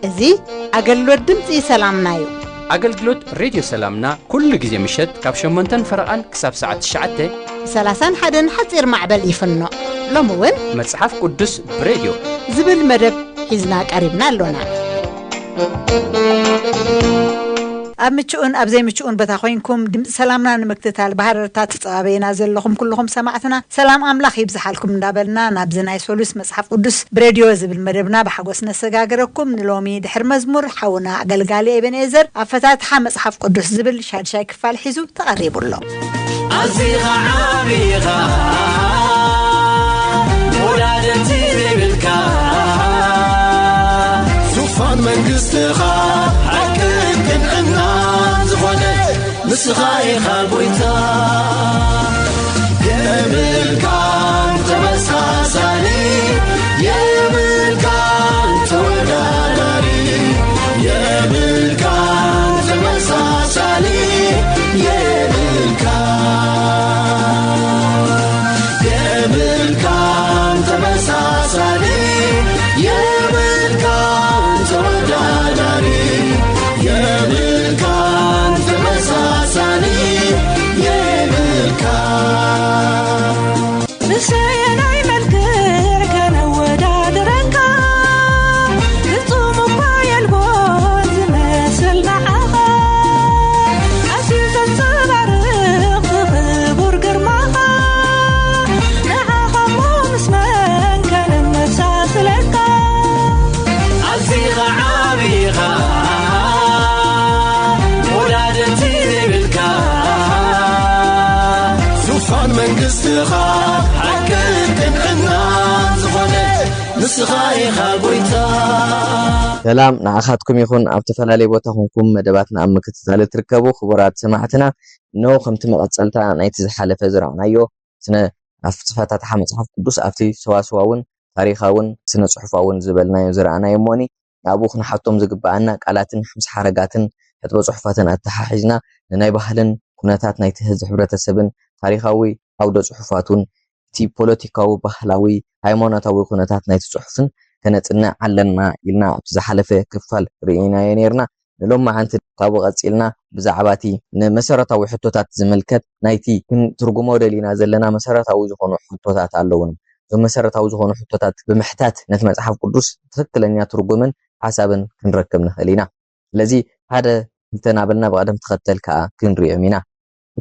እዚ አገልግሎት ድምጽ ሰላምናዩ አገልግሎት ሬዲዮ ሰላምና ኩሉ ጊዜ ምሽት ካብ 8 ፈረቃን ክሳብ ሰዓት 9 31 ሓጺር ማዕበል ይፍኖ ሎምውን መጽሐፍ ቅዱስ ብሬዲዮ ዝብል መደብ ሒዝና ቀሪብና ኣሎና أمتشون أبزي متشون بتاخوينكم دم سلامنا نمكتتال بحررتات تصابينا زلكم كلكم سمعتنا سلام أملاخ يبزحلكم دابلنا نابزنا يسولوس مصحف قدس براديو زبل مدبنا بحقوسنا سجاجركم نلومي دحر مزمور حونا قلقالي ابن إزر أفتات مصحف قدس زبل شاد شايك فالحزو تقريبوا له أزيغا عابيغا ولادتي بالكا سوفان من قصتها نسخاي خابويتا يا ملكان تمساساني يا ملكان توداري يا ملكان تمساساني يا ملكان تمساساني يا ملكان توداري يا ملكان تمساساني يا ملكان نسينا يملكر كان ودادرنك نصوم باي البوز مسلنا عخا عسيس الصبرق برقر معها نعخا مسمن كان مساس لك عزيغا عابيغا من قصتها حكيت العنان زغنت نسخاي خابويتا سلام نعخاتكم يخون أفتفلالي بوتاخونكم مدباتنا أمك تتالي تركبو خبرات سماعتنا نو خمت مقصلتا نايتز حالة فزرعنا يو سنة أفتفاتات حمد صحف قدوس أفتي سواسواون تاريخاون سنة صحفاون زبلنا يزرعنا يموني أبوخنا حطوم زقبعنا قالاتن حمس حرقاتن حتبو صحفاتن أتحاحجنا لناي بحلن كناتات نايتهز حبرة السبن تاريخاوي عودة صحفاتون تي بوليتيكاو بحلاوي هايموناتاوي كونتات نايت صحفن كانت إنا علنا إلنا بزحلفة كفال رئينا ينيرنا نلوم عنت طابقات إلنا بزعباتي مسارتاوي حطوتات زملكت نايتي كن ترجمو دلينا زلنا مسارتاوي زخونو حطوتات علون مسارتاوي زخونو حطوتات بمحتات نتمت صحف قدوس تخكلنيا ترجمن حسابا كنركبنا خلينا الذي هذا تنابلنا بقدم تختل كا كنري أمينا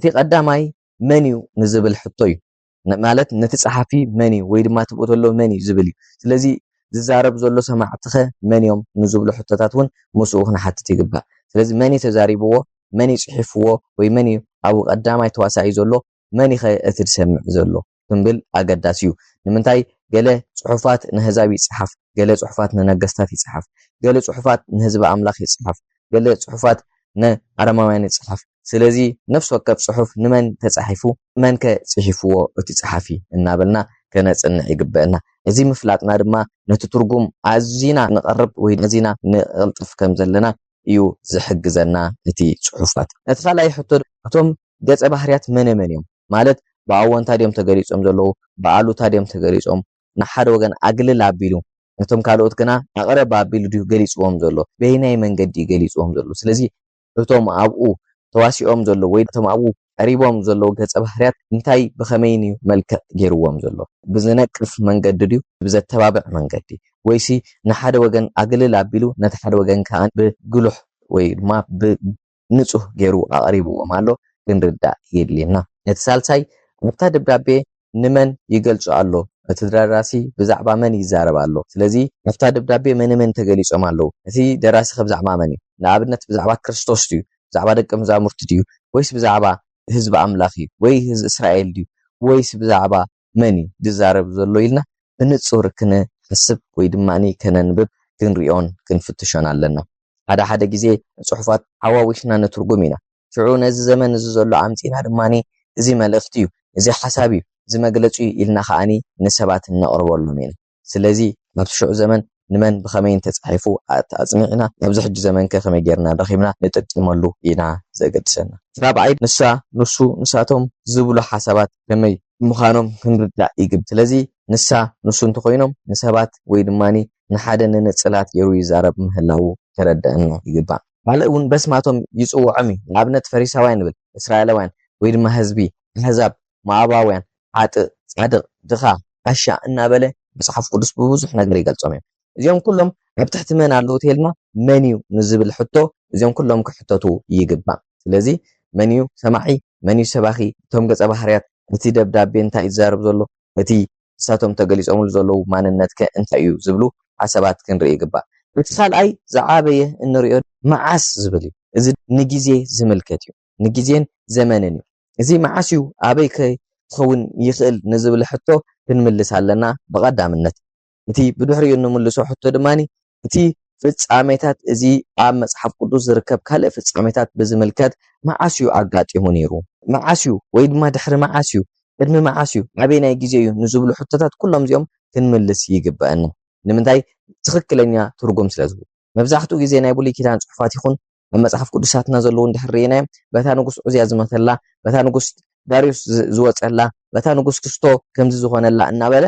في قدامي منيو نزبل حطوي مالت نتصحفي منيو ويد ما تبقى له منيو زبلي ስለዚህ ዝዛረብ ዘሎ ሰማዕትኸ መንዮም ንዝብሉ ሕቶታትውን መስኡኽና ሓትት ይግባእ ስለዚህ መኒ ተዛሪብዎ መኒ ጽሒፍዎ ወይ መኒ ኣብ ቀዳማይ ተዋሳኢ ዘሎ መኒ ኸ እቲ ዝሰምዕ ዘሎ ክንብል ኣገዳሲ እዩ ንምንታይ ገለ ጽሑፋት ንህዛብ ይጽሓፍ ገለ ጽሑፋት ንነገስታት ይጽሓፍ ገለ ጽሑፋት ንህዝቢ ኣምላኽ ይጽሓፍ ገለ ጽሑፋት ንኣረማውያን ይጽሓፍ ስለዚህ ነፍስ ወከፍ ጽሑፍ ንመን ተጻሒፉ መንከ ጽሒፍዎ እቲ ጸሓፊ እናበልና ከነጽንዕ ይግበአና እዚ ምፍላጥና ድማ ነቲ ትርጉም ኣዚና ንቐርብ ወይ ኣዚና ንቕልጥፍ ከም ዘለና እዩ ዝሕግዘና እቲ ጽሑፋት እቲ ካልኣይ ሕቶ እቶም ገጸ ባህርያት መን እዮም ማለት ብኣወንታ ድዮም ተገሊጾም ዘለዉ ብኣሉታ ድዮም ተገሊጾም ንሓደ ወገን ኣግልል ኣቢሉ እቶም ካልኦት ግና ኣቐረብ ኣቢሉ ድዩ ገሊጽዎም ዘሎ በይናይ መንገዲ ገሊጽዎም ዘሎ ስለዚህ እቶም ኣብኡ ተዋሲኦም ዘሎ ወይ እቶም ኣብኡ ቀሪቦም ዘሎ ገጸ ባህርያት እንታይ ብኸመይን እዩ መልክዕ ገይርዎም ዘሎ ብዝነቅፍ መንገዲ ድዩ ብዘተባብዕ መንገዲ ወይሲ ንሓደ ወገን ኣግልል ኣቢሉ ነቲ ሓደ ወገን ከዓ ብግሉሕ ወይ ድማ ብንጹህ ገይሩ ኣቕሪብዎም ኣሎ ክንርዳእ የድልየና እቲ ሳልሳይ ኣብታ ደብዳቤ ንመን ይገልጹ ኣሎ እቲ ደራሲ ብዛዕባ መን ይዛረብ ኣሎ ስለዚ ኣብታ ደብዳቤ መን ተገሊጾም ኣለዉ እቲ ደራሲ ብዛዕባ መን እዩ ንኣብነት ብዛዕባ ክርስቶስ ድዩ ብዛዕባ ደቀ መዛሙርቲ ድዩ ወይስ ብዛዕባ ህዝቢ ኣምላኽ እዩ ወይ ህዝቢ እስራኤል ድዩ ወይስ ብዛዕባ መን እዩ ዝዛረብ ዘሎ ኢልና ብንጹር ክንሕስብ ወይ ድማኒ ከነንብብ ክንሪኦን ክንፍትሾን ኣለና ሓደ ግዜ ጽሑፋት ዓዋዊሽና ነትርጉም ኢና ሽዑ ነዚ ዘመን እዚ ዘሎ ኣምፂና ድማኒ እዚ መልእኽቲ እዩ እዚ ሓሳብ እዩ እዚ መግለጺ ኢልና ከዓኒ ንሰባት ነቕርበሎም ኢና ስለዚ ናብቲ ሽዑ ዘመን ንመን ብኸመይን ተጻሒፉ ኣጽኒዕና ኣብዚ ሕጂ ዘመን ከመይ ጌርና ረኺብና ንጥቅመሉ ኢና ዘገድሰና ራብዓይ ንሳቶም ዝብሉ ሓሳባት ከመይ ምዃኖም ክንርዳእ ይግብ ስለዚ ንሳ ንሱ እንተኮይኖም ንሰባት ወይ ድማኒ ንሓደ ንንጽላት ገይሩ ይዛረብ ምህላው ተረድአና ይግባእ ካልእ እውን በስማቶም ይጽውዖም እዩ ንኣብነት ፈሪሳውያን ንብል እስራኤላውያን ወይ ድማ ህዝቢ ኣሕዛብ ማዕባውያን ሓጥእ ጻድቕ ድኻ ጋሻ እናበለ መጽሓፍ ቅዱስ ብብዙሕ ነገር ይገልጾም እዮም እዚኦም ኩሎም ኣብ ትሕቲ መን ኣለዉ ተይልና መን እዩ ንዝብል ሕቶ እዚኦም ኩሎም ክሕተቱ ይግባእ ስለዚ መን እዩ ሰማዒ መን እዩ ሰባኺ እቶም ገጸ ባህርያት እቲ ደብዳቤ እንታይ ይዛረብ ዘሎ እቲ ንሳቶም ተገሊጾምሉ ዘለዉ ማንነት ከ እንታይ እዩ ዝብሉ ሓሳባት ክንርኢ ይግባእ እቲ ካልኣይ ዝዓበየ እንሪኦ መዓስ ዝብል እዩ እዚ ንግዜ ዝምልከት እዩ ንግዜን ዘመንን እዩ እዚ መዓስ እዩ ኣበይ ክኸውን ይኽእል ንዝብል ሕቶ ክንምልስ ኣለና ብቐዳምነት እቲ ብድሕሪኡ እንምልሶ ሕቶ ድማኒ እቲ ፍጻሜታት እዚ ኣብ መጽሓፍ ቅዱስ ዝርከብ ካልእ ፍጻሜታት ብዝምልከት መዓስ እዩ ኣጋጢሙ ነይሩ መዓስ እዩ ወይ ድማ ድሕሪ መዓስ እዩ ቅድሚ መዓስ እዩ ኣበይ ናይ ግዜ እዩ ንዝብሉ ሕቶታት ኩሎም እዚኦም ክንምልስ ይግባአና ንምንታይ ትክክለኛ ትርጉም ስለዝህቡ መብዛሕትኡ ግዜ ናይ ብሉይ ኪዳን ጽሑፋት ይኹን ኣብ መጽሓፍ ቅዱሳትና ዘለዉ እንድሕርየናዮም በታ ንጉስ ዑዝያ ዝመተላ በታ ንጉስ ዳርዮስ ዝወፀላ በታ ንጉስ ክርስቶ ከምዚ ዝኾነላ እናበለ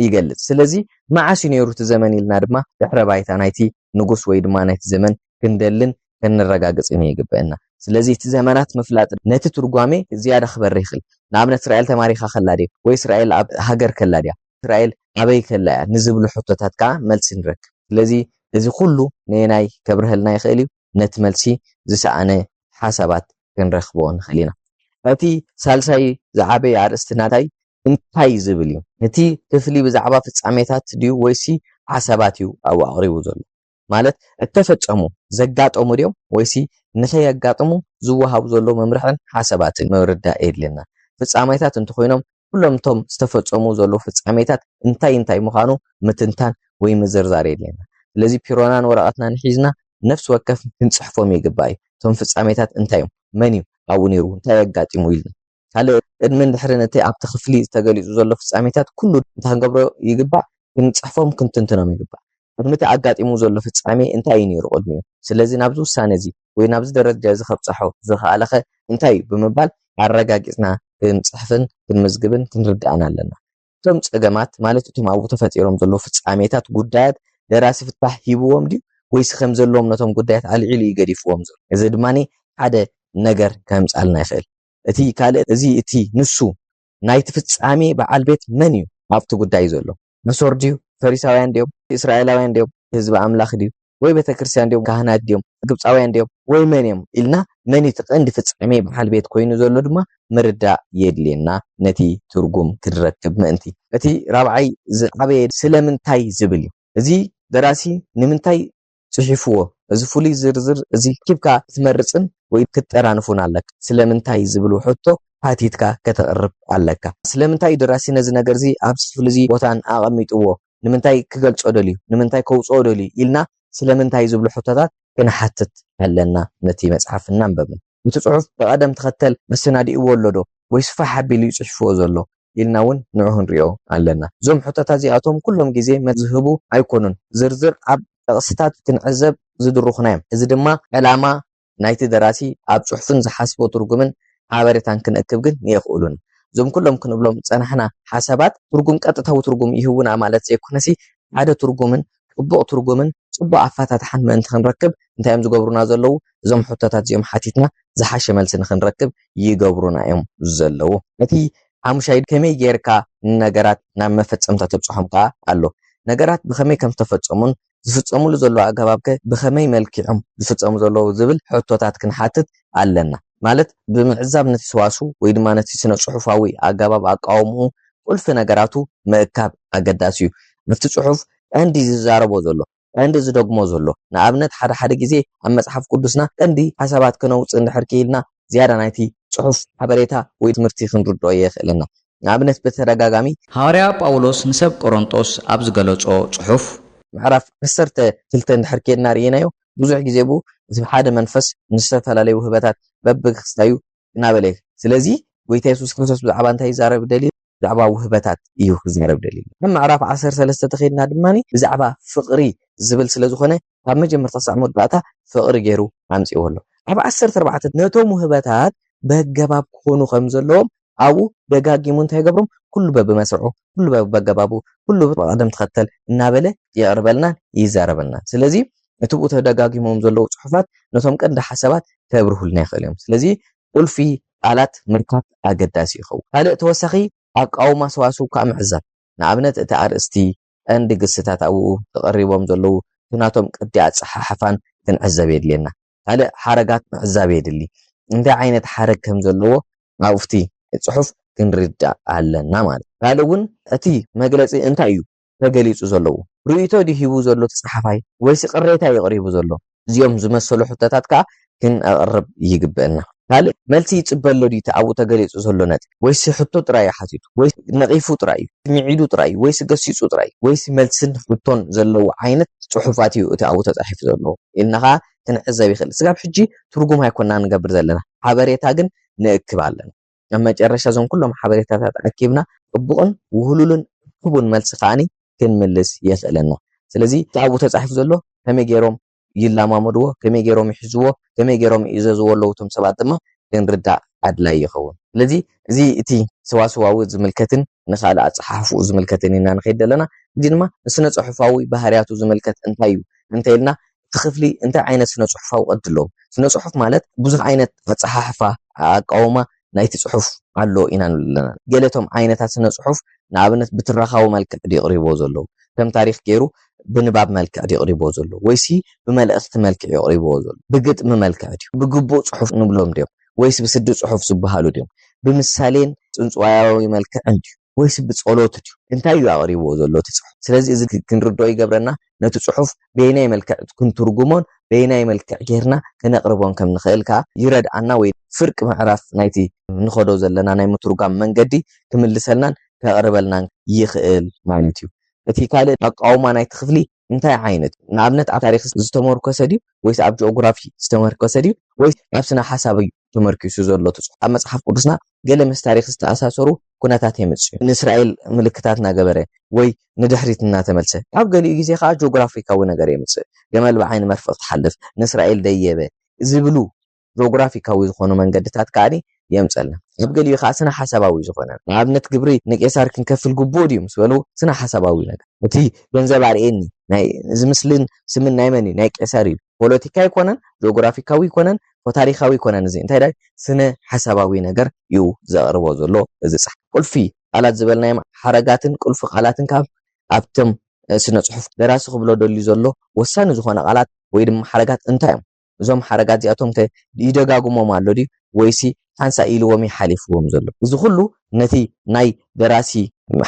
ይገልጽ ስለዚ መዓስ እዩ ነይሩ እቲ ዘመን ኢልና ድማ ድሕረ ባይታ ናይቲ ንጉስ ወይ ድማ ናይቲ ዘመን ክንደልን ክንረጋግጽን ይግባአና ስለዚ እቲ ዘመናት ምፍላጥ ነቲ ትርጓሜ ዝያዳ ክበርህ ይኽእል ንኣብነት እስራኤል ተማሪኻ ከላዲ ወይ እስራኤል ኣብ ሃገር ከላድያ እስራኤል ኣበይ ከላያ ንዝብሉ ሕቶታት ከዓ መልሲ ንረክብ ስለዚ እዚ ኩሉ ንናይ ከብርህልና ይኽእል እዩ ነቲ መልሲ ዝሰኣነ ሓሳባት ክንረኽቦ ንኽእል ኢና እቲ ሳልሳይ ዝዓበየ ኣርእስቲ ናታይ እንታይ ዝብል እዩ እቲ ክፍሊ ብዛዕባ ፍጻሜታት ድዩ ወይሲ ሓሳባት እዩ ኣብኡ ኣቕሪቡ ዘሎ ማለት እተፈጸሙ ዘጋጠሙ ድዮም ወይሲ ንኸየጋጥሙ ዝወሃቡ ዘሎ መምርሕን ሓሳባትን መውርዳእ የድልየና ፍጻሜታት እንተኮይኖም ኩሎም እቶም ዝተፈጸሙ ዘሎ ፍጻሜታት እንታይ ምዃኑ ምትንታን ወይ ምዝርዛር የድልየና ስለዚ ፒሮናን ወረቐትና ንሒዝና ነፍሲ ወከፍ ክንጽሕፎም ይግባእ እዩ እቶም ፍጻሜታት እንታይ እዮም መን እዩ ኣብኡ ነይሩ እንታይ የጋጢሙ ኢልና ካልእ ቅድምን ድሕርን እቲ ኣብቲ ክፍሊ ዝተገሊጹ ዘሎ ፍጻሜታት ኩሉ እንታይ ክንገብሮ ይግባእ ክንጽሕፎም ክንትንትኖም ይግባእ ቅድሚ እቲ ኣጋጢሙ ዘሎ ፍጻሜ እንታይ እዩ ነይሩ ቅድሚኡ ስለዚ ናብዚ ውሳነ እዚ ወይ ናብዚ ደረጃ እዚ ከብፅሖ ዝኽኣለኸ እንታይ እዩ ብምባል ኣረጋጊጽና ክንጽሕፍን ክንምዝግብን ክንርዳእና ኣለና እቶም ፀገማት ማለት እቶም ኣብኡ ተፈጢሮም ዘሎ ፍጻሜታት ጉዳያት ደራሲ ፍታሕ ሂብዎም ድዩ ወይስ ከም ዘለዎም ነቶም ጉዳያት ኣልዒሉ ይገዲፍዎም ዘሎ እዚ ድማኒ ሓደ ነገር ከምጻልና ይኽእል እቲ ካልእ እዚ እቲ ንሱ ናይቲ ፍጻሜ በዓል ቤት መን እዩ ኣብቲ ጉዳይ ዘሎ መሶር ድዩ ፈሪሳውያን ድዮም እስራኤላውያን ድዮም ህዝቢ ኣምላኽ ድዩ ወይ ቤተክርስትያን ድዮም ካህናት ድዮም ግብፃውያን ድዮም ወይ መን እዮም ኢልና መን እቲ ቀንዲ ፍጻሜ በዓል ቤት ኮይኑ ዘሎ ድማ ምርዳእ የድልየና ነቲ ትርጉም ክንረክብ ምእንቲ እቲ ራብዓይ ዝዓበየ ስለምንታይ ዝብል እዩ እዚ ደራሲ ንምንታይ ጽሒፍዎ እዚ ፍሉይ ዝርዝር እዚ ኪብካ ትመርጽን ወይ ክትጠራንፉን ኣለካ ስለምንታይ ዝብሉ ሕቶ ሓቲትካ ከተቕርብ ኣለካ ስለምንታይ ደራሲ ነዚ ነገር እዚ ኣብ ክፍሊ እዚ ቦታን ኣቐሚጥዎ ንምንታይ ክገልጾ ደልዩ ንምንታይ ከውጽኦ ደልዩ ኢልና ስለምንታይ ዝብሉ ሕቶታት ክንሓትት ኣለና ነቲ መጽሓፍ እናንበብን እቲ ጽሑፍ ብቐደም ተኸተል መሰናዲእዎ ኣሎ ዶ ወይስ ፋሕ ኣቢሉ ይጽሕፍዎ ዘሎ ኢልና እውን ንዑ ክንሪኦ ኣለና እዞም ሕቶታት እዚኣቶም ኩሎም ግዜ መዝህቡ ኣይኮኑን ዝርዝር ኣብ ጥቕስታት ክንዕዘብ ዝድርኹና እዮም እዚ ድማ ዕላማ ናይቲ ደራሲ ኣብ ጽሑፍን ዝሓስቦ ትርጉምን ሓበሬታን ክንእክብ ግን የኽእሉን እዞም ኩሎም ክንብሎም ፀናሕና ሓሳባት ትርጉም ቀጥታዊ ትርጉም ይህቡና ማለት ዘይኮነሲ ሓደ ትርጉምን ጽቡቕ ትርጉምን ጽቡቕ ኣፈታትሓን ምእንቲ ክንረክብ እንታይ እዮም ዝገብሩና ዘለዉ እዞም ሕቶታት እዚኦም ሓቲትና ዝሓሸ መልሲ ንክንረክብ ይገብሩና እዮም ዘለዉ እቲ ሓሙሻይ ከመይ ጌርካ ነገራት ናብ መፈጸምታ ተብጽሖም ከዓ ኣሎ ነገራት ብኸመይ ከም ዝተፈጸሙን ዝፍጸሙሉ ዘሎ ኣገባብ ከ ብኸመይ መልክዖም ዝፍጸሙ ዘለዉ ዝብል ሕቶታት ክንሓትት ኣለና ማለት ብምዕዛብ ነቲ ሰዋሱ ወይ ድማ ነቲ ስነ ጽሑፋዊ ኣገባብ ኣቃውምኡ ቁልፊ ነገራቱ ምእካብ ኣገዳሲ እዩ ነቲ ጽሑፍ ቀንዲ ዝዛረቦ ዘሎ ቀንዲ ዝደግሞ ዘሎ ንኣብነት ሓደ ግዜ ኣብ መጽሓፍ ቅዱስና ቀንዲ ሓሳባት ክነውፅእ እንድሕር ክኢልና ዝያዳ ናይቲ ጽሑፍ ሓበሬታ ወይ ትምህርቲ ክንርድኦ የኽእለና ንኣብነት በተደጋጋሚ ሐዋርያ ጳውሎስ ንሰብ ቆሮንጦስ ኣብ ዝገለጾ ጽሑፍ ምዕራፍ 12 እንድሕር ከይድና ርኢናዮ ብዙሕ ግዜ ቡ ሓደ መንፈስ ንዝተፈላለዩ ውህበታት በብክስታዩ እናበለ ስለዚ ጎይታ ኢየሱስ ክርስቶስ ብዛዕባ እንታይ ይዛረብ ደሊል ብዛዕባ ውህበታት እዩ ክዛረብ ደሊል ኣብ ምዕራፍ 13 ተኸይድና ድማኒ ብዛዕባ ፍቕሪ ዝብል ስለዝኾነ ኣብ መጀመርታ ክሳብ መወዳእታ ፍቕሪ ገይሩ ኣምፂዎ ኣሎ ኣብ 14 ነቶም ውህበታት በገባብ ክኾኑ ከም ዘለዎም أو دقاقيمون تيقبرم كل باب مسعو كل باب بقبابو كل باب قدم تختل النابلة يقربلنا يزاربلنا سلازي نتبقوا تدقاقيمون زلو صحفات نتهم كندا حسابات تبره لنا يخليهم سلازي قل في آلات مركب أقداسي خو هذا توسخي أو ما سواسو كأمعزة نعبنت تأرستي عند قصتات أو تقريبهم زلو تناتهم قديات صححفان تنعزب يدلنا هذا حركات معزب يدلي انت عينة حرك كم زلو عوفتي الصحف كنرد علنا مال قالون أتي مجلس أنت أيو تجلس زلو رؤيته دي هو زلو تصحفاي ويس قريتها يقريب زلو زيوم زمسلو حتتات كا كن أقرب يجبنا قال ملتي تقبل دي تعو تجلس زلو نت ويس حطو تراي حتيتو ويس نقيفو تراي ميعيدو تراي ويس قسيسو تراي ويس ملسن حطون زلو عينة صحفاتي تعو تصحف زلو إنها تنعزب يخل سقاب حجي ترجم هاي كنا نقبر زلنا حبريتها جن نكبالنا أما جرش زون كلهم حبريتها أكيبنا بقون وهلولن حبون ملسقاني كن ملس يسألنا سلزي تعو تصحف زلو هم يجرم يلا ما مدوه كم يجرم يحزوه كم يجرم يززوه لو تم سبعة ما كن ردع عدلا يخون لذي زي إتي سوا زملكتن نخال أصحف زملكتن إننا نخيد لنا دينما سنة صحفاوي بهاريات زملكت أنتايو أنتيلنا تخفلي أنت عينة سنة صحفة وقدلهم سنة صحف مالت بزر عينة صحافة قومة نايت صحف علو إنان لنا قالتهم عينة سنة صحف نعبنت بترخاو مالك دي قريبو زلو كم تاريخ كيرو بنباب مالك دي قريبو زلو ويسي بملأخت مالك يقريبو زلو بقد ممالك دي بقبو صحف نبلوم ديهم ويسي بسد صحف سبهالو ديهم بمثالين تنصواياوي مالك عندي ويسي بتصولوت ديهم انتايو يقريبو زلو تصحف سلازي إذا كنردو يقبرنا نتو صحف بيناي مالك كن ترجمون بيناي مالك غيرنا كنقربون كم نخيلكا يرد عنا وي فرق معرف نايتي نخدو زلنا ناي مترجم منجدي كملسلنا كقربلنا يخيل معناتيو اتي كاله اقاوما نايت خفلي انت عينت نابنت على تاريخ استمر كسدي ويس اب جغرافي استمر كسدي ويس نفسنا حسابي تمركيسو زلو تصح اما صحف قدسنا قال مس تاريخ استاساسرو كناتات يمص اسرائيل ملكتاتنا غبره وي ندحريتنا تملسه اب قال يجي خا جغرافيكاو ነገር يمص جمال بعين مرفق تحلف اسرائيل ديبه زبلو جغرافيكاو ዝኾኑ መንገድታት ካኒ يمصلنا اب قال يخاسنا حساباوي ዝኾነ ኣብነት ግብሪ ንቄሳር ክንከፍል ግቦ ዲዩ ምስበሉ ስና حساباوي ነገር እቲ ገንዘብ አርኤኒ ናይ ዝምስልን ስምን ናይ መኒ ናይ ቄሳር ፖለቲካ ይኮነን ጂኦግራፊካዊ ይኮነን ታሪኻዊ ይኮነን እዚ እንታይ ዳይ ስነ حساباوي ነገር ዩ ዘቅርቦ ዘሎ እዚ صح ቁልፊ ቃላት ዝበልናይ ሓረጋትን ቁልፊ ቃላትን ካብ ኣብተም ስነ ጽሑፍ ደራሲ ክብሎ ደሊ ዘሎ ወሳኒ ዝኾነ ቃላት ወይ ድማ ሓረጋት እንታይም እዞም ሓረጋት እዚኣቶም ይደጋግሞም ኣሎ ዲ ወይሲ ሓንሳ ኢልዎም ይሓሊፍዎም ዘሎ እዚ ሁሉ ነቲ ናይ ደራሲ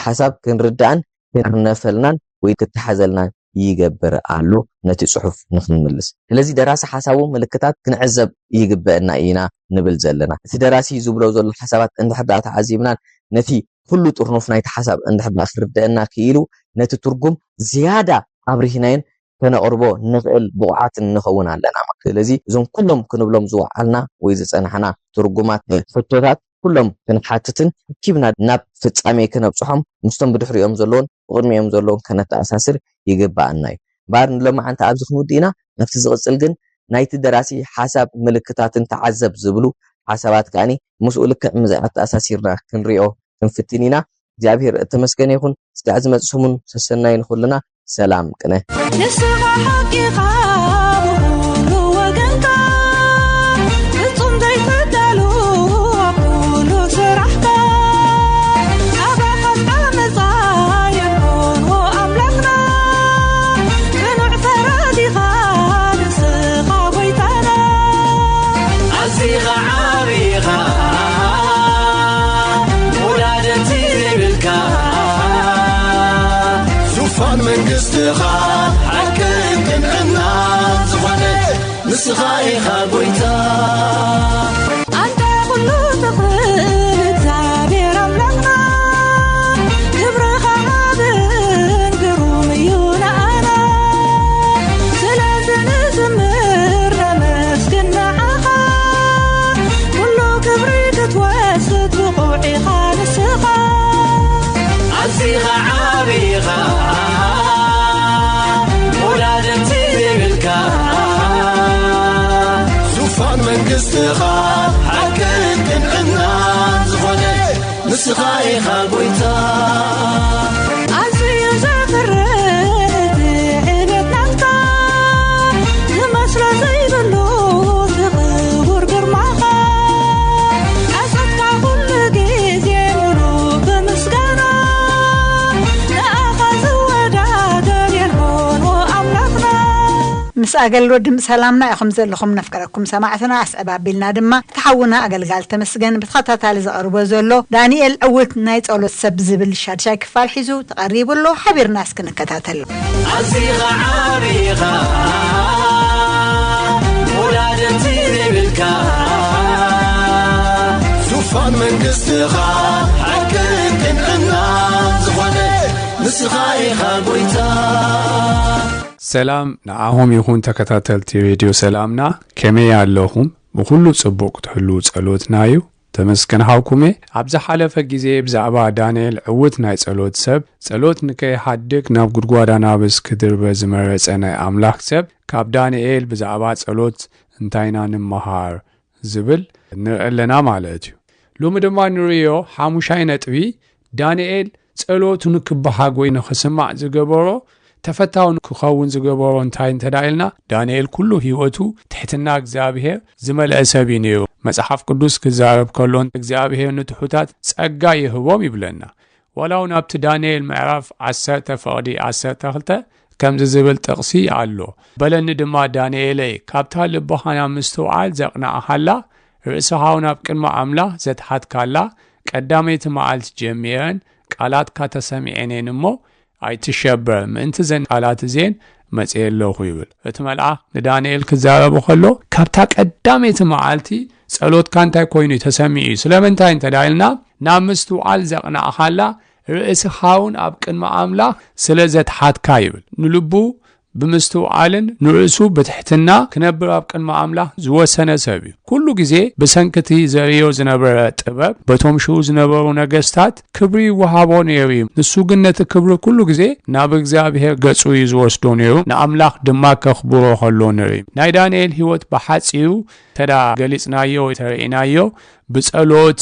ሓሳብ ክንርዳእን ክንነፈልናን ወይ ክትሓዘልናን ይገብር ኣሎ ነቲ ጽሑፍ ንኽንምልስ ስለዚ ደራሲ ሓሳቡ ምልክታት ክንዕዘብ ይግበአና ኢና ንብል ዘለና እቲ ደራሲ ዝብሎ ዘሎ ሓሳባት እንድሕር ተዓዚብናን ነቲ ኩሉ ጥርኑፍ ናይቲ ሓሳብ እንድሕር ክርዳእና ክኢሉ ነቲ ትርጉም ዝያዳ አብሪህናይን ከነቅርቦ ንኽእል ብቑዓት ንኸውን ኣለና ስለዚ እዞም ኩሎም ክንብሎም ዝወዓልና ወይ ዝጸናሕና ትርጉማት ፍቶታት ኩሎም ክንሓትትን ኪብና ናብ ፍጻሜ ክነብጽሖም ምስቶም ብድሕሪኦም ዘለውን ብቕድሚኦም ዘለውን ከነተኣሳስር ይግባአና እዩ ባር ንሎማዓንቲ ኣብዚ ክንውዲእና ናብቲ ዝቕጽል ግን ናይቲ ደራሲ ሓሳብ ምልክታትን ተዓዘብ ዝብሉ ሓሳባት ከኣኒ ምስኡ ልክዕ ምዝዓት ተኣሳሲርና ክንሪኦ ክንፍትን ኢና እግዚአብሔር ተመስገነ ይሁን ስዳዕ ዝመጽእ ሰሙን ሰሰናይን ኩልና ሰላም ቅነ ንስኻ ሓቂኻ ብኩሉ ወገንካ ፍጹም ዘይትዳሉ ኩሉ ስራሕካ ኣባኻ ዓመፃ የኮንዎ ኣምላኽና ቅኑዕ ፈራዲኻ ንስኻ ጎይታና ኣዚኻ ዓቢኻ ወላደቲ ዘይብልካ ዙፋን መንግስትኻ ሓቅን ቅንዕና ዝኾነ ንስኻ ኢኻ ጎይታ አንተ ኩሉ ትኽእል እግዚአብሔር ኣምላኽና ክብርኻ ዓብን ግሩም እዩ ንኣና ስለዚ ንዝምር ነመስግን ንዓኻ ኩሉ ክብሪ ክትወስድ ብቑዕ ኢኻ ንስኻ ኣዚኻ ዓቢኻ ወላደቲ ዘይብልካ ዙፋን መንግስትኻ نسخاي خاقويتا عزي زفرت عينت نفتا نمسر زي بلو تغور قرماخا عزتك كل جيزي ملو بمسكنا نأخذ ودادر ينهون وأملكنا مس أقل دم سلامنا يخم زلكم نفكركم سمعتنا أسأب بالنا دم تحونا أقل قال تمسجن بتخطط على زقرب زلو دانيال أوت نايت أولو السبز بالشارشة كفال حزو تقريب له حبير ناس كنا كتاتل عزيغة عريغة ولادتي بالكا سوفان من قصتها حكيت إننا زخوني نسخاي خاقويتا سلام نعهم يكون تكتاتلتي راديو سلامنا كمي اللهم بكل صبوق تحلو صلوت نايو تمسكن حكومه ابز حلفه غزي بزعبا دانيال عوت ناي صلوت سب صلوت نكي حدك ناب غدغوادانا بس كدر بزمرصنا املاك سب كاب دانيال بزعبا صلوت انتاينا نمهار زبل نرلنا مالتي لوم دما نريو حاموشاي نطبي دانيال صلوت نكبها غوي نخسمع زغبرو تفتاون كخاون زغبرو انتاين تدايلنا دانيال كله هيوتو تحتنا እግዚአብሔር زمل اسابينيو مصحف قدوس كزارب كلون እግዚአብሔር نتحوتات صقا يهبوم يبلنا ولاو نابت دانيال معرف 10 فقدي 10 تخلته كم زبل تقسي علو بلن دما دانيال كابتا لبخانا مستوعال زقنا حلا رسهاو نابقن ما عملا زتحت كالا قداميت معالت جميرن قالات كاتسمعينينمو اي تشبر منت زين قالات زين مصيلو يبل اتملع دانيال كزاربو خلو كابتا قداميت معالتي ጸሎት ካንታይ ኮይኑ ተሰሚዒ ስለምንታይ እንተዳይልና ናምስቱ አልዘቅና አሐላ ርእስ ኻውን አብቅን ማአምላ ስለዘትሐትካ ይብል ንልቡ ብምስቱ አልን ንርእሱ በትሕትና ክነብር አብቅን ማአምላ ዝወሰነ ሰብ ኩሉ ጊዜ በሰንከቲ ዘሪዮ ዝነበረ ጥበብ በቶምሹ ዝነበሩ ነገስታት ክብሪ ወሃቦ ነይሩ ንሱ ግነት ክብሪ ኩሉ ጊዜ ናብ እግዚአብሔር ገጹ ይዝወስዶ ነይሩ ንአምላኽ ድማ ከኽብሮ ኸሎ ነይሩ ናይ ዳንኤል ህይወት በሐጺው ተዳ ገሊጽናዮ ተሪናዮ በጸሎት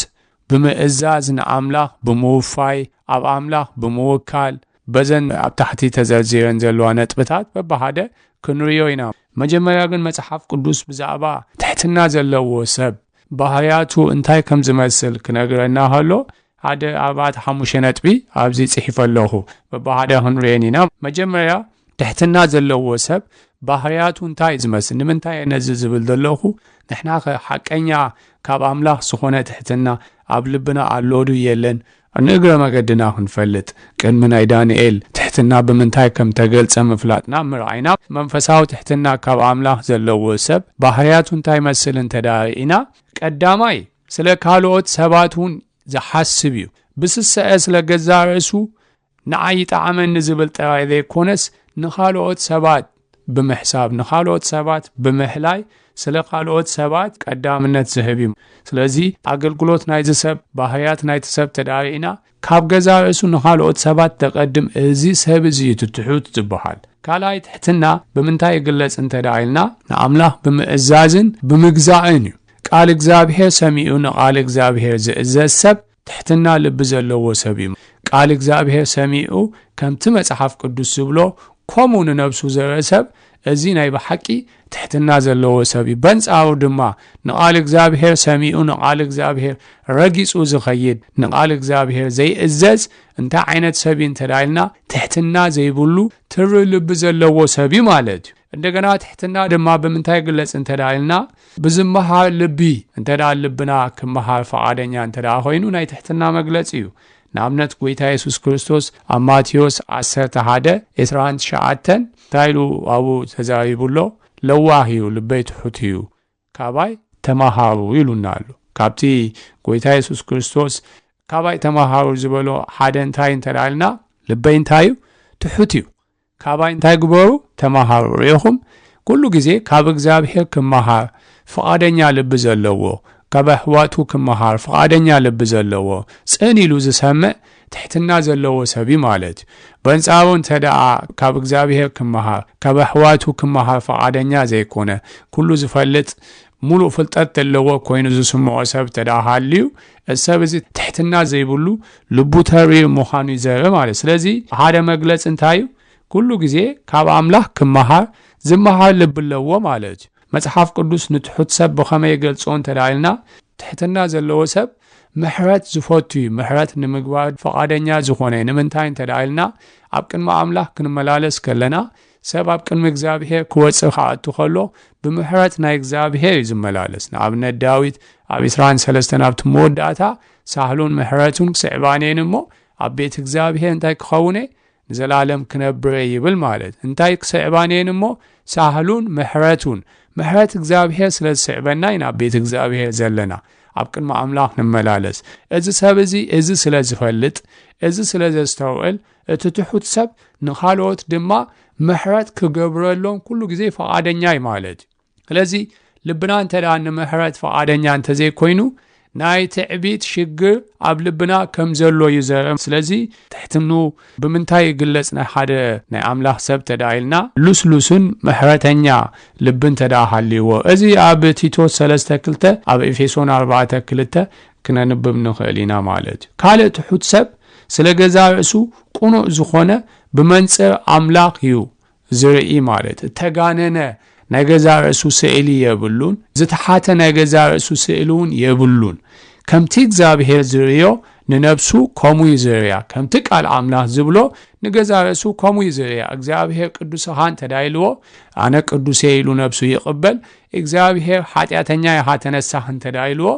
በመእዛዝ ንአምላኽ በመውፋይ አብ አምላኽ በመወካል በዘን አብታህቲ ተዘርዝረን ዘለው ነጥብታት በባሃደ ክንሪዮይና መጀመሪያ ግን መጽሐፍ ቅዱስ ብዛባ ተሕትና ዘለው ሰብ ባህሪያቱ እንታይ ከም ዝመስል ክነግረና ሆሎ አደ አባት ሐሙሽ ነጥቢ አብዚ ጽሒፈለሁ በባሃደ ክንሪዮኒና መጀመሪያ ተሕትና ዘለው ሰብ ባህሪያቱ እንታይ ዝመስል ንምንታይ ነዝ ዝብል ዘለኹ ንሕና ሐቀኛ ካብ አምላኽ ዝኾነ ተሕትና ኣብ ልብና አሎዱ የለን ንግረ መገድና ክንፈልጥ ቅድሚ ናይ ዳንኤል ትሕትና ብምንታይ ከም ተገልጸ ምፍላጥና ምርዓይና መንፈሳዊ ትሕትና ካብ አምላኽ ዘለዎ ሰብ ባህሪያቱ እንታይ መስል እንተዳሪና ቀዳማይ ስለ ካልኦት ሰባቱን ዝሐስብ እዩ ብስሰአ ስለ ገዛ ርእሱ ንዓይ ጣዕመን ዝብል ጥራይ ዘይኮነስ ንኻልኦት ሰባት ብምሕሳብ ንኻልኦት ሰባት ብምሕላይ ስለ ካልኦት ሰባት ቀዳምነት ዝህብ እዩ ስለዚ አገልግሎት ናይ ዝሰብ ባህሪያት ናይ ተሰብ ተዳሪና ካብ ገዛ ርእሱ ንኻልኦት ሰባት ተቀድም እዚ ሰብ እዚ ትትሑት ዝበሃል ካልኣይ ትሕትና ብምንታይ ይግለጽ እንተዳይልና ንአምላኽ ብምእዛዝን ብምግዛእን እዩ ቃል እግዚአብሔር ሰሚዑ ንቃል እግዚአብሔር ዝእዘዝ ሰብ ትሕትና ልብ ዘለዎ ሰብ እዩ ቃል እግዚአብሔር ሰሚዑ ከምቲ መጽሐፍ ቅዱስ ዝብሎ ከምኡ ንነብሱ ዘረሰብ እዚ ናይ በሐቂ ትሕትና ዘለዎ ሰብ በንጻው ድማ ንቃል እግዚአብሔር ሰሚዑ ንቃል እግዚአብሔር ረጊጹ ዝኸይድ ንቃል እግዚአብሔር ዘይእዘዝ እንታይ ዓይነት ሰብ እንተዳይልና ትሕትና ዘይብሉ ትር ልብ ዘለዎ ሰብ ማለት እንደገና ትሕትና ድማ በምንታይ ግለጽ እንተዳይልና ብዝመሃር ልቢ እንተዳል ልብና ከመሃር ፈቃደኛ እንተዳ ሆይኑ ናይ ትሕትና መግለጽ እዩ ናምነት ጌታ ኢየሱስ ክርስቶስ ማቴዎስ 11:29 ታይሉ አቡ ተዛሪቡሎ ለዋሂዩ ልበይት ሁቲዩ ካባይ ተማሃሩ ይሉናሉ ካብቲ ጌታ ኢየሱስ ክርስቶስ ካባይ ተማሃሩ ዝበሎ ሓደን ታይን ተዳልና ልበይን ታዩ ትሑቲዩ ካባይ እንታይ ግበሩ ተማሃሩ ሪኹም ኩሉ ጊዜ ካብ እግዚአብሔር ከመሃር ፈቃደኛ ልብ ዘለዎ ከበህዋቱ ከመሃር ፈቃደኛ ልብ ዘለዎ ጽኒሉ ዝሰምዕ ትሕትና ዘለዎ ሰብ ማለት በንጻውን ተዳአ ካብ እግዚአብሔር ከመሃር ከበህዋቱ ከመሃር ፈቃደኛ ዘይኮነ ኩሉ ዝፈልጥ ሙሉእ ፍልጠት ዘለዎ ኮይኑ ዝስምዖ ሰብ ተዳሃልዩ ሰብ እዚ ትሕትና ዘይብሉ ልቡ ተሪር ምዃኑ ይዘርእ ማለት ስለዚ ሓደ መግለጽ እንታይ ኩሉ ግዜ ካብ ኣምላኽ ክመሃር ዝመሃር ልብ ኣለዎ ማለት መጽሓፍ ቅዱስ ንትሑት ሰብ ብኸመይ ይገልጾ እንተዳልና ትሕትና ዘለዎ ሰብ ምሕረት ዝፈቱ ምሕረት ንምግባር ፈቃደኛ ዝኾነ ንምንታይ እንተዳልና ኣብ ቅድሚ ኣምላኽ ክንመላለስ ከለና ሰብ ኣብ ቅድሚ እግዚአብሔር ክወጽእ ካኣቱ ከሎ ብምሕረት ናይ እግዚአብሔር ይዝመላለስ ንኣብነት ዳዊት ኣብ 23 ኣብቲ መወዳእታ ሳህሉን ምሕረቱን ስዕባኔን እሞ ኣብ ቤት እግዚአብሔር እንታይ ክኸውን ንዘላለም ክነብር ይብል ማለት እንታይ ክስዕባኔን እሞ ሳህሉን ምሕረቱን ምሕረት እግዚአብሔር ስለ ዝስዕበና ናብ ቤት እግዚአብሔር ዘለና ኣብ ቅድሚ ኣምላኽ ንመላለስ እዚ ሰብ እዚ ስለ ዝፈልጥ እዚ ስለ ዘስተውዕል እቲ ትሑት ሰብ ንኻልኦት ድማ ምሕረት ክገብረሎም ኩሉ ግዜ ፈቃደኛ ማለት ስለዚ ልብና እንተዳ ንምሕረት ፈቃደኛ እንተዘይ ኮይኑ ናይ ትዕቢት ሽግር ኣብ ልብና ከም ዘሎ ይዘርእ ስለዚ ትሕትኑ ብምንታይ ይግለጽ ናይ ሓደ ናይ ኣምላኽ ሰብ ተዳኢልና ሉስሉስን ምሕረተኛ ልብን ተዳሃልይዎ እዚ ኣብ ቲቶስ 3:2 ኣብ ኤፌሶን 4:2 ክነንብብ ንኽእል ኢና ማለት ካልእ ትሑት ሰብ ስለ ገዛ ርእሱ ቁኑዕ ዝኾነ ብመንጽር ኣምላኽ እዩ ዝርኢ ማለት ተጋነነ ናይ ገዛ ርእሱ ስእሊ የብሉን ዝተሓተ ናይ ገዛ ርእሱ ስእሉን የብሉን ከምቲ እግዚአብሔር ዝርዮ ንነፍሱ ከምኡ ይዝርያ ከምቲ ቃል ኣምላኽ ዝብሎ ንገዛ ርእሱ ከምኡ ይዝርያ እግዚአብሔር ቅዱስኻን ተዳይልዎ ኣነ ቅዱስ ኢሉ ነፍሱ ይቕበል እግዚአብሔር ኃጢአተኛ ይሃ ተነሳህ ተዳይልዎ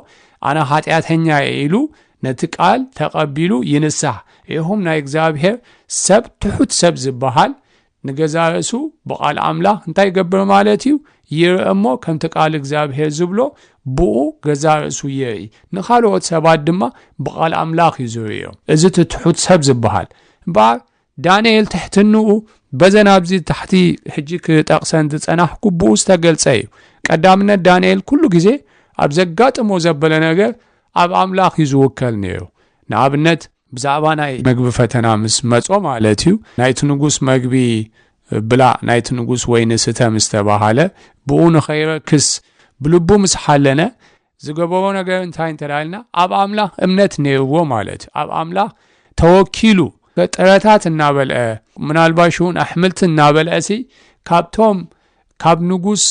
ኣነ ኃጢአተኛ ኢሉ ነቲ ቃል ተቀቢሉ ይንሳህ ይሁም ናይ እግዚአብሔር ሰብ ትሑት ሰብ ዝበሃል ንገዛ ርእሱ በቃል ኣምላኽ እንታይ ይገብር ማለት እዩ ይርአሞ ከምቲ ቃል እግዚአብሔር ዝብሎ ብኡ ገዛ ርእሱ የርኢ ንኻልኦት ሰባት ድማ በቃል ኣምላኽ ይዝርዮ እዚ ትሑት ሰብ ዝበሃል እምበር ዳንኤል ትሕትንኡ በዘናብዚ ታሕቲ ሕጂ ክጠቕሰን ዝጸናሕኩ ብኡ ዝተገልጸ እዩ ቀዳምነት ዳንኤል ኩሉ ግዜ ኣብ ዘጋጥሞ ዘበለ ነገር ኣብ ኣምላኽ ይዝውከል ነይሩ ንኣብነት ብዛዕባ ናይ መግቢ ፈተና ምስ መጾ ማለት እዩ ናይቲ ንጉስ መግቢ ብላ ናይቲ ንጉስ ወይኒ ስተ ምስ ተባሃለ ብኡ ንኸይረክስ ብልቡ ምስ ሓለነ ዝገበሮ ነገር እንታይ እንተዳልና ኣብ ኣምላኽ እምነት ነይርዎ ማለት ኣብ ኣምላኽ ተወኪሉ ጥረታት እናበልዐ ምናልባሽውን ኣሕምልቲ እናበልዐሲ ካብቶም ካብ ንጉስ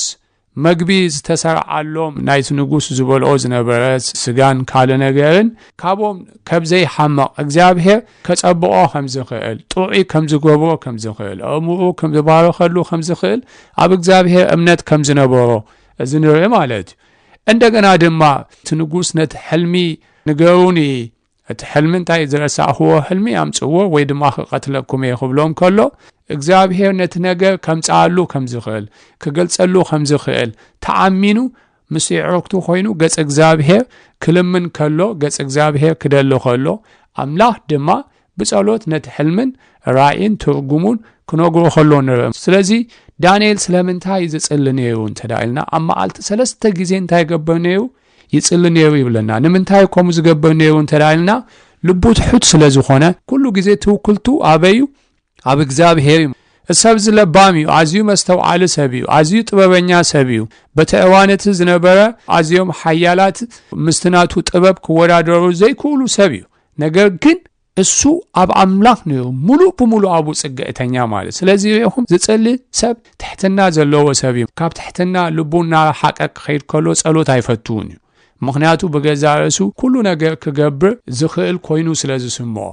መግቢ ዝተሰርዓሎም ናይቲ ንጉስ ዝበልኦ ዝነበረ ስጋን ካለ ነገርን ካብኦም ከብዘይ ሓመቕ እግዚአብሔር ከጸብቆ ከም ዝኽእል ጥዑይ ከም ዝገብሮ ከም ዝኽእል ኣእምሮ ከም ዝባረኸሉ ከም ዝኽእል ኣብ እግዚአብሔር እምነት ከም ዝነበሮ እዚ ንርኢ ማለት እንደገና ድማ እቲ ንጉስ ነቲ ሕልሚ ንገሩኒ እቲ ሕልሚ እንታይ ዝረሳእኽዎ ሕልሚ ኣምጽዎ ወይ ድማ ክቐትለኩም ይኽብሎም ከሎ እግዚአብሔር ነቲ ነገር ከምጻሉ ከም ዝኽእል ክገልጸሉ ከም ዝኽእል ተኣሚኑ ምስ ይዕረክቱ ኮይኑ ገጽ እግዚአብሔር ክልምን ከሎ ገጽ እግዚአብሔር ክደሊ ከሎ ኣምላኽ ድማ ብጸሎት ነቲ ሕልምን ራእይን ትርጉሙን ክነግሮ ከሎ ንርኢ ስለዚ ዳንኤል ስለምንታይ ዝጽሊ ነይሩ እንተዳኢልና ኣብ መዓልቲ 3 ግዜ እንታይ ገበር ነይሩ ይጽሊ ነይሩ ይብለና ንምንታይ ከምኡ ዝገበር ነይሩ እንተዳኢልና ልቡ ትሑት ስለ ዝኾነ ኩሉ ግዜ ትውክልቱ ኣበዩ ኣብ እግዚአብሔር ሰብ ዝለባም እዩ ኣዝዩ መስተውዓሊ ሰብ እዩ ኣዝዩ ጥበበኛ ሰብ እዩ በቲ እዋነት ዝነበረ ኣዝዮም ሓያላት ምስትናቱ ጥበብ ክወዳደሩ ዘይክእሉ ሰብ እዩ ነገር ግን እሱ ኣብ ኣምላኽ ነይሩ ሙሉእ ብሙሉእ ኣብኡ ጽግዕተኛ ማለት ስለዚ ይኹም ዝጸሊ ሰብ ትሕትና ዘለዎ ሰብ እዩ ካብ ትሕትና ልቡና ሓቀቅ ኸይድ ከሎ ጸሎት ኣይፈትውን እዩ ምክንያቱ በገዛ ርእሱ ኩሉ ነገር ክገብር ዝኽእል ኮይኑ ስለ ዝስምዖ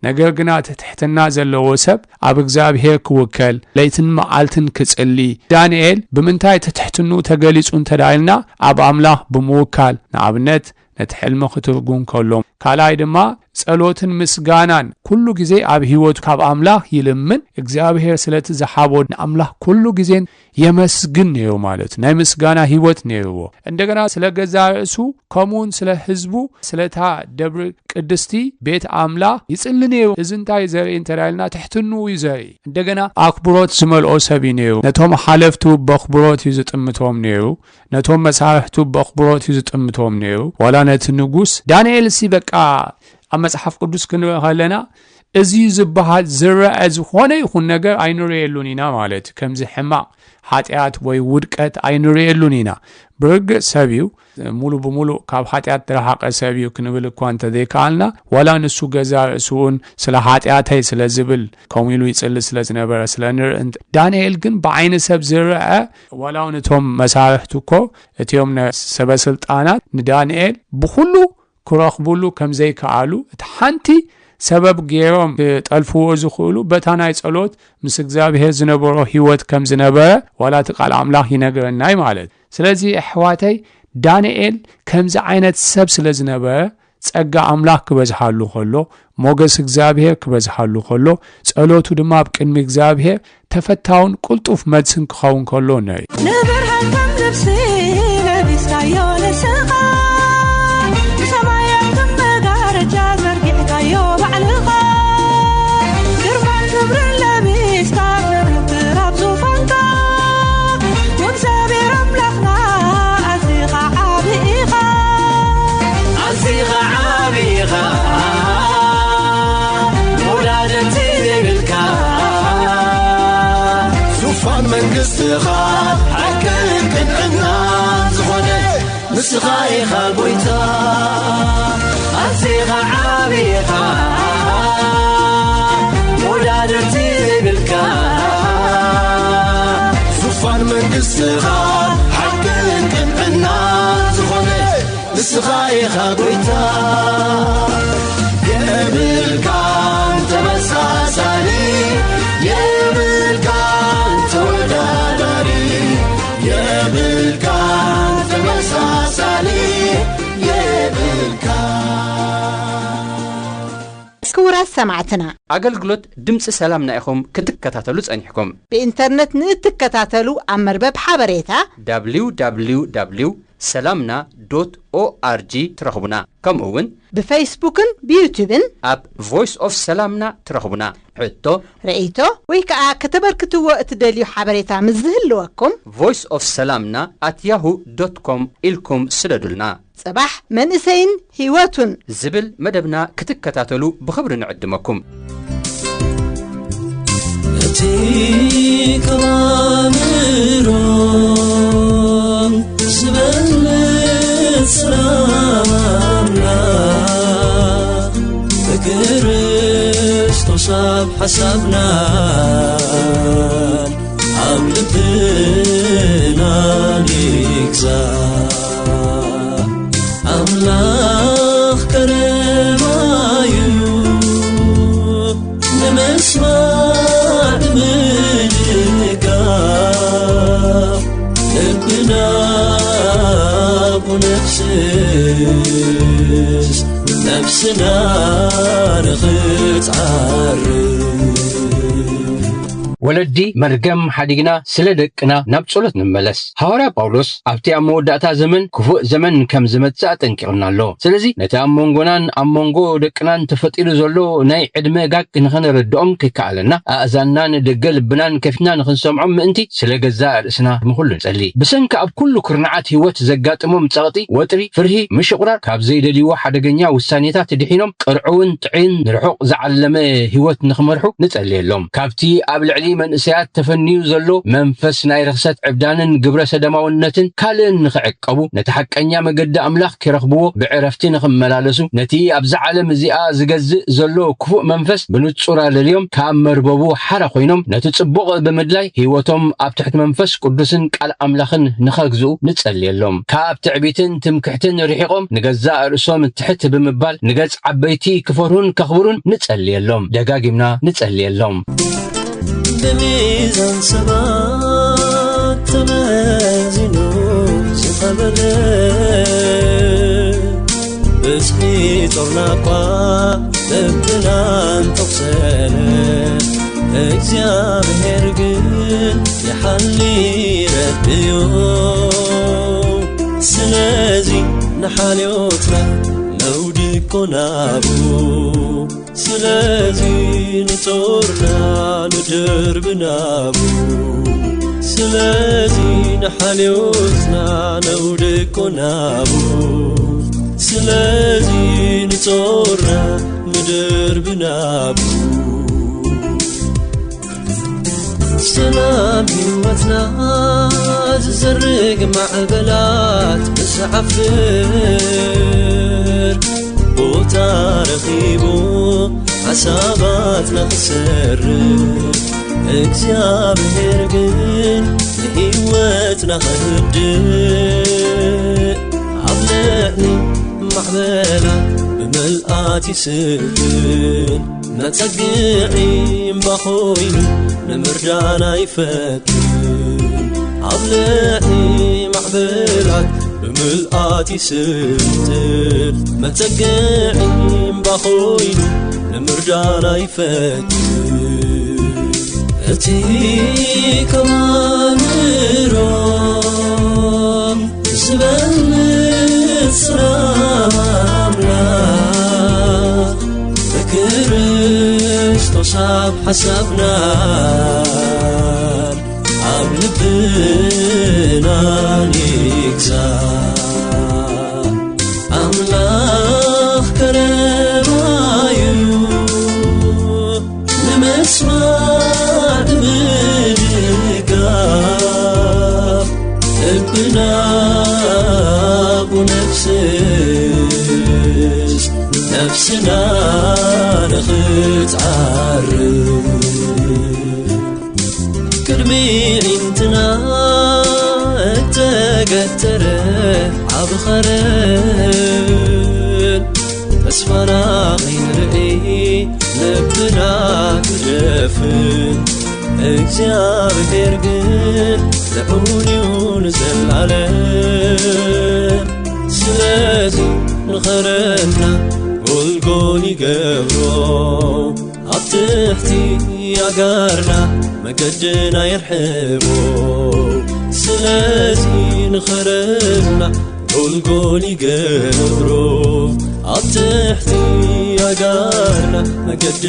ነገር ግና ትሕትና ዘለዎ ሰብ ኣብ እግዚአብሔር ክውከል ለይትን መዓልትን ክጽሊ ዳንኤል ብምንታይ ትሕትኑ ተገሊጹ እንተዳኢልና ኣብ ኣምላኽ ብምውካል ንኣብነት ነቲ ሕልሚ ክትርጉም ከሎም ካልኣይ ድማ ጸሎትን ምስጋናን ኩሉ ግዜ ኣብ ህይወቱ ካብ ኣምላኽ ይልምን እግዚአብሔር ስለቲ ዝሓቦ ንኣምላኽ ኩሉ ግዜ የመስግን ነይሩ ማለት ናይ ምስጋና ህይወት ነይርዎ እንደገና ስለ ገዛ ርእሱ ከምኡን ስለ ህዝቡ ስለታ ደብሪ ቅድስቲ ቤት ኣምላኽ ይጽሊ ነይሩ እዚ እንታይ ዘርኢ እንተዳኢልና ትሕትኑ ይዘርኢ እንደገና ኣክብሮት ዝመልኦ ሰብ ነይሩ ነቶም ሓለፍቱ በኽብሮት ዝጥምቶም ነይሩ ነቶም መሳርሕቱ በኽብሮት ዝጥምቶም ነይሩ ዋላ ነቲ ንጉስ ዳንኤል ሲ በቃ ኣብ መጽሓፍ ቅዱስ ክንርኢ ከለና أزي زبهات زرع أزخونه يخون نجار أينوري اللونينا مالت كمز حماق حاتيات ويودكت أينوري اللونينا برج سبيو مولو بمولو كاب حاتيات ترحق سبيو كنبل كوانت ذيكالنا ولا نسو جزار سون سلا حاتيات هي سلا زبل كوميلو يتسل سلا زنبرا سلا نر دانيال جن بعين سب زرع ولا نتهم مسارحتكو اتيوم سبسلطانات ندانيال بخلو كراخبولو كم زي كعالو تحنتي سبب غيرهم تلفو زخولو بتاناي صلوت مس እግዚአብሔር ዝነበሮ ህይወት ከም ዝነበረ ወላ ተቃል አምላክ ይነግረናይ ማለት ስለዚህ እህዋተይ ዳንኤል ከምዚ አይነት ሰብ ስለዝነበረ ጸጋ አምላክ ክበዝሃሉ ኸሎ ሞገስ እግዚአብሔር ክበዝሃሉ ኸሎ ጸሎቱ ድማ በቅድሚ እግዚአብሔር ተፈታውን ቁልጡፍ መድስን ክኸውን ኸሎ ነይ ንብርሃን ከም ልብሲ ለቢስካዮ ለስኻ ሰማያት ከም መጋረጃ ዘርጊሕካዮ ባዕልኻ ግርማን ክብርን ለቢስካ ክብር ኣብ ዙፋንካ ወእግዚአብሔር ኣምላኽና ኣዚኻ ዓብኢኻ ኣዚኻ ዓብኢኻ ሙላደቲ ዘይብልካ ዙፋን መንግስትኻ ሓቅን ቅንዕናን ዝኾነ ንስኻ ኢኻ ጎይታ ኣዚኻ ዓብኢኻ ሙላደቲ ዘይብልካ ዙፋን መንግስትኻ ሓቅን ቅንዕናን ዝኾነ ንስኻ ኢኻ ጎይታ የብልካን ተመሳሳሊ የብልካን ተወዳዳሪ የብልካን ተመሳሳሊ የብልካን ክቡራት ሰማዕትና አገልግሎት ድምጽ ሰላምና ኢኹም ክትከታተሉ ጸኒሕኩም በኢንተርኔት ንትከታተሉ ኣብ መርበብ ሓበሬታ www.salamna.org ትረኽቡና ከምኡውን ብፌስቡክን ብዩቲዩብን ኣብ ቮይስ ኦፍ ሰላምና ትረኽቡና ሕቶ ርእይቶ ወይ ከዓ ከተበርክትዎ እትደልዩ ሓበሬታ ምዝህልወኩም voiceofsalamna@yahoo.com ኢልኩም ስደዱልና ጽባሕ መንእሰይን ህይወቱን ዝብል መደብና ክትከታተሉ ብኽብሪ ንዕድመኩም እቲ ከማምሮም ዝበልጥ ሰላምና በክርስቶስ ኣብ ሓሳብና ኣብ ልብና ይግዛ አምላክ ከረማዩ ነመስማዕ ምድጋፍ ልብና ቡነፍስስ ነፍስና ንኽትዓርፍ ወለዲ መርገም ሓዲግና ስለ ደቅና ናብ ጸሎት ንመለስ ሐዋርያ ጳውሎስ ኣብቲ ኣብ መወዳእታ ዘመን ክፉእ ዘመን ከም ዝመጽእ ጠንቂቕና ኣሎ ስለዚ ነቲ ኣብ መንጎናን ኣብ መንጎ ደቅናን ተፈጢሩ ዘሎ ናይ ዕድመ ጋግ ንኽንርድኦም ከይከኣለና ኣእዛናን ደገ ልብናን ከፊትና ንኽንሰምዖም ምእንቲ ስለ ገዛእ ርእስና ንኹሉ ንጸሊ ብሰንኪ ኣብ ኩሉ ኩርናዓት ህይወት ዘጋጥሞም ጸቕጢ ወጥሪ ፍርሂ ምሽቕራር ካብ ዘይደልይዎ ሓደገኛ ውሳኔታት ድሒኖም ቅርዑውን ጥዕን ንርሑቕ ዝዓለመ ህይወት ንኽመርሑ ንጸልየሎም ካብቲ ኣብ ልዕሊ መንእሰያት ተፈንዩ ዘሎ መንፈስ ናይ ርክሰት ዕብዳንን ግብረ ሰደማውነትን ካልእን ንኽዕቀቡ ነቲ ሓቀኛ መገዲ ኣምላኽ ክረኽብዎ ብዕረፍቲ ንኽመላለሱ ነቲ ኣብዛ ዓለም እዚኣ ዝገዝእ ዘሎ ክፉእ መንፈስ ብንጹር ኣለልዮም ካብ መርበቡ ሓራ ኮይኖም ነቲ ጽቡቕ ብምድላይ ህይወቶም ኣብ ትሕቲ መንፈስ ቅዱስን ቃል ኣምላኽን ንኸግዝኡ ንጸልየሎም ካብ ትዕቢትን ትምክሕትን ርሒቖም ንገዛእ ርእሶም ትሕት ብምባል ንገጽ ዓበይቲ ክፈርሁን ከኽብሩን ንጸልየሎም ደጋጊምና ንጸልየሎም بميزان سبات تمازينو سخبده بسمي طرناقوا لبنا انتقسله እግዚአብሔር ግን يحلي ربيو ስለዚህ نحاليوتنا نوديكونابو ስለዚህ ንጾርና ንድርብናቡ ስለዚህ ንሓልዮትና ነውድኮናቡ ስለዚህ ንጾርና ንድርብናቡ سلام هوتنا زرق معبلات مسعفر وتارخيبو عساباتنا خسر اكزيابهر قن لهوتنا خدر عبلقني معبلات بملقاتي سفر نتقعي بخوينو نمرجانا يفتن عبلقني معبلات بملقاتي ستر ما تقعي بخوينو نمرجانا يفتن اتي كمان رام زبلت سلامنا كريستوس حسبنا عبلبنا نكسا أملاخ كرمايو نمسمع دمجاف ابنا ونفسس نفسنا نخت عرب كرمي عندنا تقتره عبخرن أسفنا غير رئي لبنا كجفن اكزياب هرقن دعوني ونزل علم سلازي نخرنا قولي قبرو عطفتي يا قارنا مقدنا يرحبو سلازي نخرنا قولي قبرو عطفتي يا قارنا مقدنا